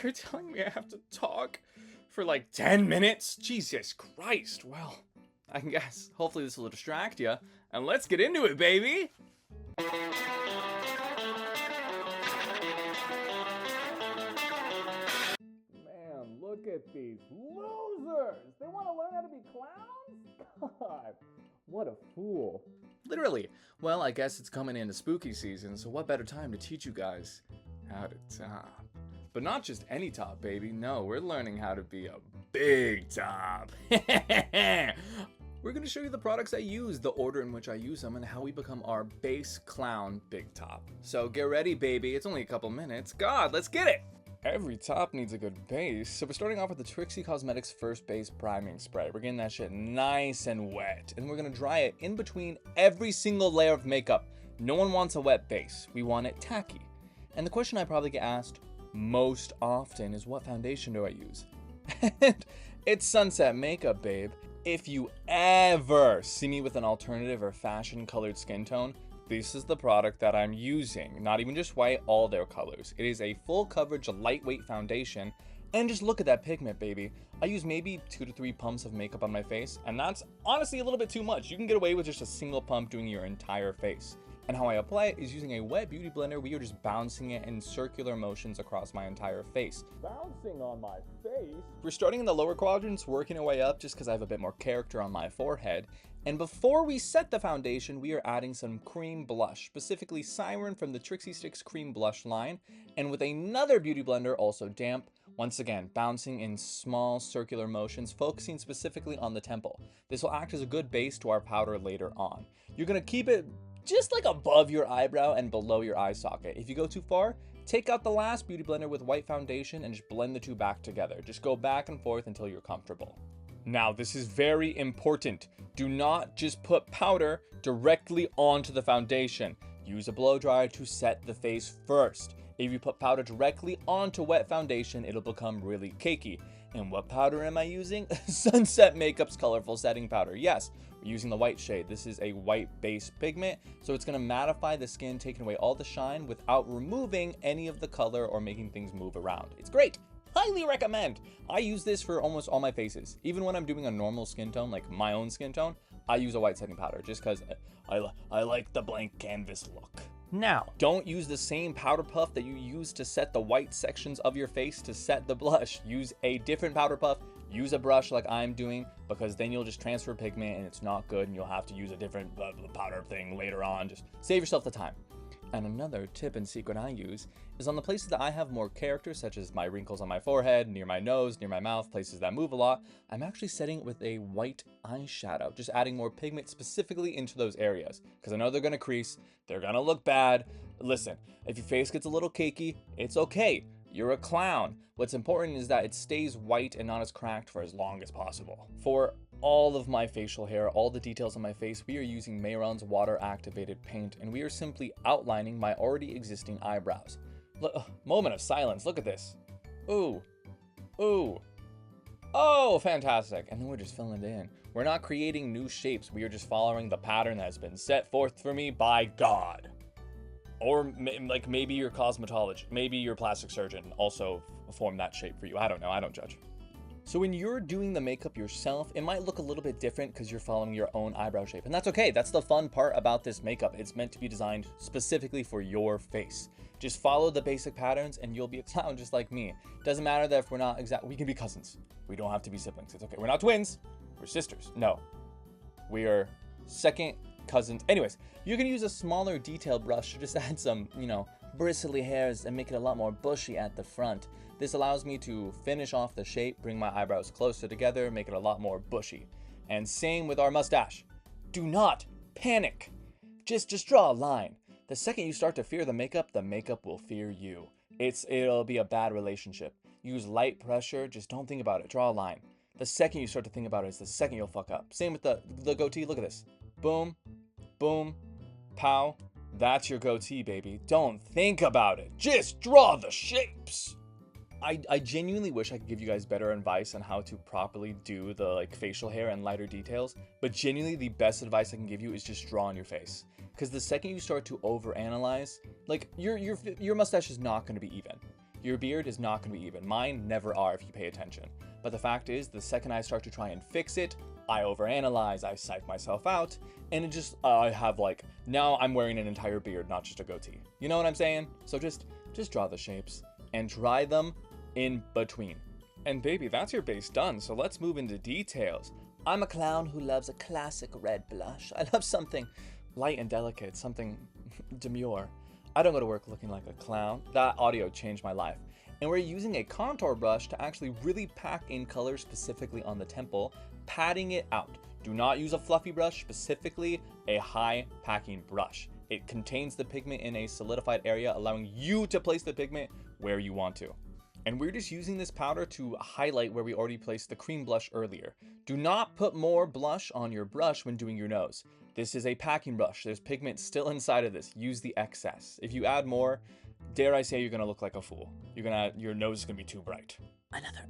You're telling me I have to talk for like 10 minutes? Jesus Christ. Well, I guess hopefully this will distract you. And let's get into it, baby. Man, look at these losers. They want to learn how to be clowns? God, what a fool. Literally. Well, I guess it's coming into spooky season, so what better time to teach you guys how to top? But not just any top, baby. No, we're learning how to be a big top. We're going to show you the products I use, the order in which I use them, and how we become our base clown big top. So get ready, baby. It's only a couple minutes. God, let's get it! Every top needs a good base, so we're starting off with the Trixie Cosmetics First Base Priming Spray. We're getting that shit nice and wet, and we're gonna dry it in between every single layer of makeup. No one wants a wet base. We want it tacky. And the question I probably get asked most often is, what foundation do I use? And it's Sunset Makeup, babe. If you ever see me with an alternative or fashion colored skin tone, this is the product that I'm using. Not even just white, all their colors. It is a full coverage, lightweight foundation. And just look at that pigment, baby. I use maybe 2 to 3 pumps of makeup on my face, and that's honestly a little bit too much. You can get away with just a single pump doing your entire face. And how I apply it is using a wet beauty blender. We are just bouncing it in circular motions across my entire face. Bouncing on my face? We're starting in the lower quadrants, working our way up just because I have a bit more character on my forehead. And before we set the foundation, we are adding some cream blush, specifically Siren from the Trixie Sticks Cream Blush line, and with another beauty blender, also damp, once again, bouncing in small circular motions, focusing specifically on the temple. This will act as a good base to our powder later on. You're gonna keep it just like above your eyebrow and below your eye socket. If you go too far, take out the last beauty blender with white foundation and just blend the two back together. Just go back and forth until you're comfortable. Now, this is very important. Do not just put powder directly onto the foundation. Use a blow dryer to set the face first. If you put powder directly onto wet foundation, it'll become really cakey. And what powder am I using? Sunset Makeup's colorful setting powder. Yes, we're using the white shade. This is a white base pigment, so it's gonna mattify the skin, taking away all the shine without removing any of the color or making things move around. It's great. Highly recommend. I use this for almost all my faces. Even when I'm doing a normal skin tone, like my own skin tone, I use a white setting powder just because I like the blank canvas look. Now, don't use the same powder puff that you use to set the white sections of your face to set the blush. Use a different powder puff. Use a brush like I'm doing, because then you'll just transfer pigment and it's not good and you'll have to use a different powder thing later on. Just save yourself the time. And another tip and secret I use is on the places that I have more character, such as my wrinkles on my forehead, near my nose, near my mouth, places that move a lot, I'm actually setting it with a white eyeshadow, just adding more pigment specifically into those areas, because I know they're gonna crease, they're gonna look bad. Listen, if your face gets a little cakey, it's okay. You're a clown. What's important is that it stays white and not as cracked for as long as possible. For all of my facial hair, all the details on my face, we are using Mehron's water activated paint, and we are simply outlining my already existing eyebrows. Moment of silence, look at this. Ooh, ooh, oh, fantastic. And then we're just filling it in. We're not creating new shapes, we are just following the pattern that has been set forth for me by God. Or like maybe your cosmetologist, maybe your plastic surgeon also formed that shape for you. I don't know, I don't judge. So when you're doing the makeup yourself, it might look a little bit different because you're following your own eyebrow shape. And that's okay. That's the fun part about this makeup. It's meant to be designed specifically for your face. Just follow the basic patterns and you'll be a clown just like me. Doesn't matter that if we're not we can be cousins. We don't have to be siblings. It's okay. We're not twins. We're sisters. No. We are second cousins. Anyways, you can use a smaller detail brush to just add some, bristly hairs and make it a lot more bushy at the front. This allows me to finish off the shape, bring my eyebrows closer together, make it a lot more bushy. And same with our mustache. Do not panic. Just draw a line. The second you start to fear the makeup will fear you. It'll be a bad relationship. Use light pressure, just don't think about it, draw a line. The second you start to think about it is the second you'll fuck up. Same with the goatee, look at this. Boom, boom, pow. That's your goatee, baby. Don't think about it, just draw the shapes. I genuinely wish I could give you guys better advice on how to properly do the facial hair and lighter details, but genuinely the best advice I can give you is just draw on your face. Because the second you start to overanalyze, your mustache is not going to be even. Your beard is not going to be even. Mine never are if you pay attention. But the fact is, the second I start to try and fix it, I overanalyze, I psych myself out, and it just, I have like, now I'm wearing an entire beard, not just a goatee. You know what I'm saying? So just draw the shapes and try them in between. And baby, that's your base done, so let's move into details. I'm a clown who loves a classic red blush. I love something light and delicate, something demure. I don't go to work looking like a clown. That audio changed my life. And we're using a contour brush to actually really pack in color specifically on the temple, patting it out. Do not use a fluffy brush, specifically a high packing brush. It contains the pigment in a solidified area, allowing you to place the pigment where you want to. And we're just using this powder to highlight where we already placed the cream blush earlier. Do not put more blush on your brush when doing your nose. This is a packing brush. There's pigment still inside of this. Use the excess. If you add more, dare I say, you're gonna look like a fool. Your nose is gonna be too bright.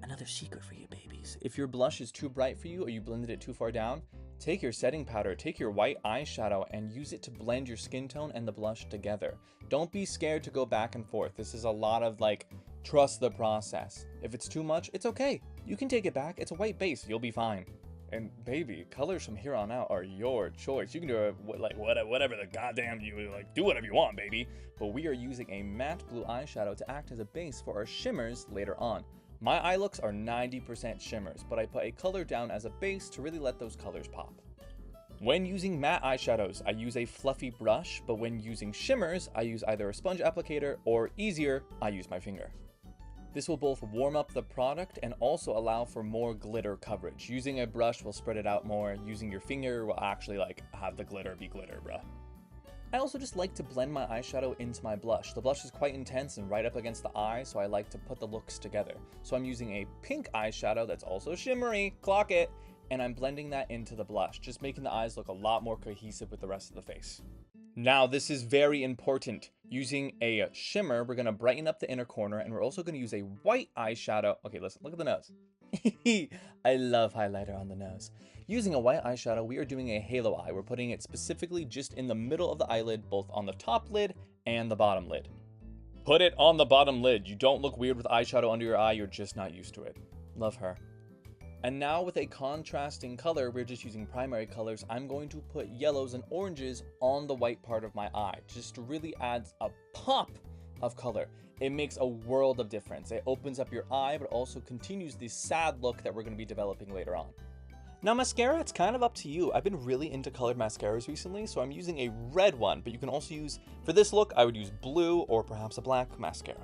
Another secret for you babies. If your blush is too bright for you or you blended it too far down, take your setting powder, take your white eyeshadow and use it to blend your skin tone and the blush together. Don't be scared to go back and forth. This is a lot of like, trust the process. If it's too much, it's okay. You can take it back. It's a white base. You'll be fine. And baby, colors from here on out are your choice. You can do whatever the goddamn you like. Do whatever you want, baby. But we are using a matte blue eyeshadow to act as a base for our shimmers later on. My eye looks are 90% shimmers, but I put a color down as a base to really let those colors pop. When using matte eyeshadows, I use a fluffy brush, but when using shimmers, I use either a sponge applicator or easier, I use my finger. This will both warm up the product and also allow for more glitter coverage. Using a brush will spread it out more. Using your finger will actually like have the glitter be glitter, bruh. I also just like to blend my eyeshadow into my blush. The blush is quite intense and right up against the eye, so I like to put the looks together. So I'm using a pink eyeshadow that's also shimmery, clock it, and I'm blending that into the blush, just making the eyes look a lot more cohesive with the rest of the face. Now, this is very important. Using a shimmer, we're gonna brighten up the inner corner, and we're also gonna use a white eyeshadow. Okay, listen, look at the nose. I love highlighter on the nose. Using a white eyeshadow, we are doing a halo eye. We're putting it specifically just in the middle of the eyelid, both on the top lid and the bottom lid. Put it on the bottom lid. You don't look weird with eyeshadow under your eye, you're just not used to it. Love her. And now with a contrasting color, we're just using primary colors. I'm going to put yellows and oranges on the white part of my eye, just to really add a pop of color. It makes a world of difference. It opens up your eye, but also continues the sad look that we're going to be developing later on. Now mascara, it's kind of up to you. I've been really into colored mascaras recently, so I'm using a red one, but you can also use, for this look, I would use blue or perhaps a black mascara.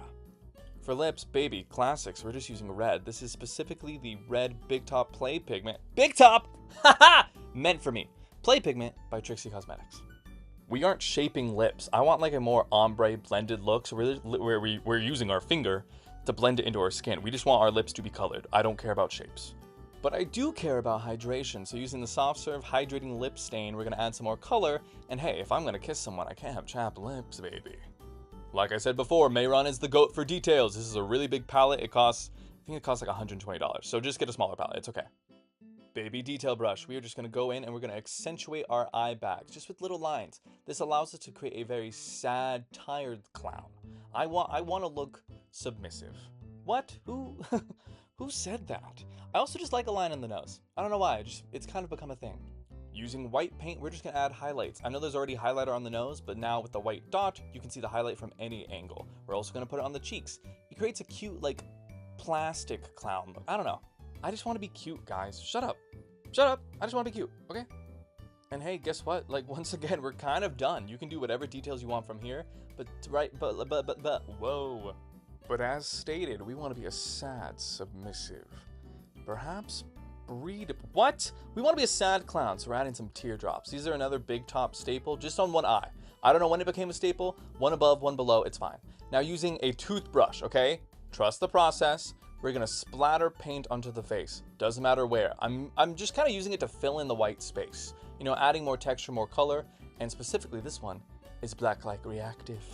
For lips, baby, classics, we're just using red. This is specifically the red Big Top Play Pigment. Big Top! Haha! Meant for me. Play Pigment by Trixie Cosmetics. We aren't shaping lips. I want like a more ombre blended look, so we're using our finger to blend it into our skin. We just want our lips to be colored. I don't care about shapes. But I do care about hydration, so using the Soft Serve Hydrating Lip Stain, we're gonna add some more color, and hey, if I'm gonna kiss someone, I can't have chapped lips, baby. Like I said before, Mayron is the GOAT for details. This is a really big palette. I think it costs like $120. So just get a smaller palette. It's okay. Baby detail brush. We are just going to go in and we're going to accentuate our eye bags just with little lines. This allows us to create a very sad, tired clown. I want to look submissive. What? Who said that? I also just like a line in the nose. I don't know why. It's kind of become a thing. Using white paint, we're just gonna add highlights. I know there's already highlighter on the nose, but now with the white dot, you can see the highlight from any angle. We're also gonna put it on the cheeks. It creates a cute, like, plastic clown look. I don't know. I just wanna be cute, guys. Shut up. Shut up. I just wanna be cute, okay? And hey, guess what? Like, once again, we're kind of done. You can do whatever details you want from here, but whoa. But as stated, we wanna be a sad, submissive, perhaps what? We want to be a sad clown, so we're adding some teardrops. These are another Big Top staple, just on one eye. I don't know when it became a staple. One above, one below, it's fine. Now using a toothbrush, okay? Trust the process. We're gonna splatter paint onto the face. Doesn't matter where. I'm just kind of using it to fill in the white space. You know, adding more texture, more color, and specifically this one is black-like reactive.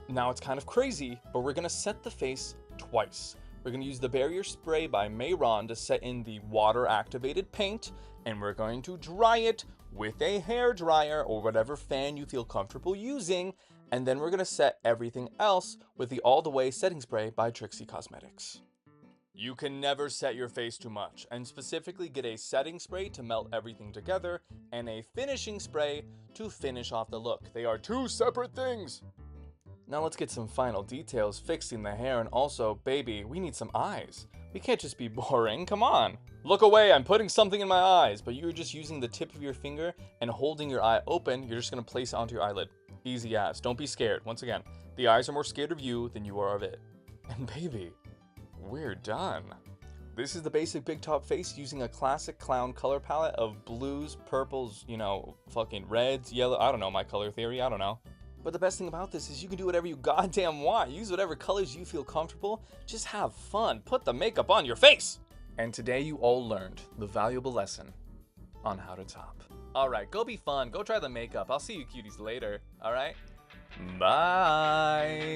Now it's kind of crazy, but we're gonna set the face twice. We're going to use the Barrier Spray by Mayron to set in the water-activated paint, and we're going to dry it with a hair dryer or whatever fan you feel comfortable using, And then we're going to set everything else with the All the Way setting spray by Trixie Cosmetics. You can never set your face too much, and specifically get a setting spray to melt everything together and a finishing spray to finish off the look. They are two separate things. Now let's get some final details, fixing the hair, and also, baby, we need some eyes. We can't just be boring, come on. Look away, I'm putting something in my eyes, but you're just using the tip of your finger and holding your eye open, you're just gonna place it onto your eyelid. Easy as, don't be scared. Once again, the eyes are more scared of you than you are of it. And baby, we're done. This is the basic big top face using a classic clown color palette of blues, purples, you know, fucking reds, yellow, I don't know, my color theory, I don't know. But the best thing about this is you can do whatever you goddamn want. Use whatever colors you feel comfortable. Just have fun. Put the makeup on your face. And today you all learned the valuable lesson on how to top. Alright, go be fun. Go try the makeup. I'll see you cuties later. Alright? Bye.